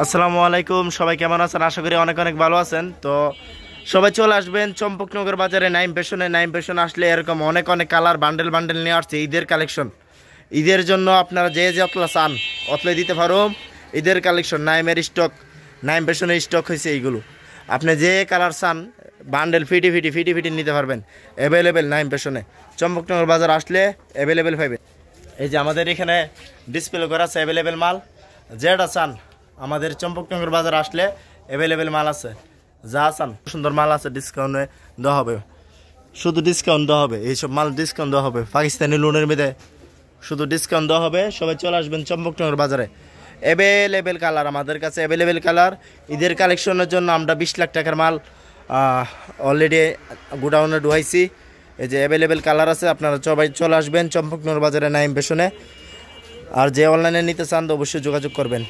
আসসালামু আলাইকুম, সবাই কেমন আছেন? আশা করি অনেক অনেক ভালো আছেন। তো সবাই চলে আসবেন চম্পকনগর বাজারে নাইম ফ্যাশনে। নাইম ফ্যাশন আসলে এরকম অনেক অনেক কালার বান্ডেল বান্ডেল নিয়ে আসছে ঈদের কালেকশন। ঈদের জন্য আপনারা যে যে অতলা চান অতলাই দিতে পারো। ঈদের কালেকশন নাইমের স্টক, নাইম ফ্যাশনের স্টক হয়েছে এইগুলো। আপনি যে কালার চান বান্ডেল ফিটি ফিটি ফিটি ফিটি নিতে পারবেন, অ্যাভেলেবেল নাইম ফ্যাশনে। চম্পকনগর বাজার আসলে অ্যাভেলেবেল পাবেন। এই যে আমাদের এখানে ডিসপ্লে করা আছে অ্যাভেলেবেল মাল, যেটা চান আমাদের চম্পকনগর বাজার আসলে অ্যাভেলেবেল মাল আছে। যা চান সুন্দর মাল আছে, ডিসকাউন্টে দেওয়া হবে, শুধু ডিসকাউন্ট দেওয়া হবে। এইসব মাল ডিসকাউন্ট দেওয়া হবে, পাকিস্তানি লোনের মধ্যে শুধু ডিসকাউন্ট দেওয়া হবে। সবাই চলে আসবেন চম্পকনগর বাজারে। অ্যাভেলেবেল কালার আমাদের কাছে, অ্যাভেলেবেল কালার। ঈদের কালেকশনের জন্য আমরা 20 লাখ টাকার মাল অলরেডি গোডাউনে ঢুকাইছি। এই যে অ্যাভেলেবেল কালার আছে, আপনারা সবাই চলে আসবেন চম্পকনগর বাজারে নাইম ফ্যাশনে। আর যে অনলাইনে নিতে চান তো অবশ্যই যোগাযোগ করবেন।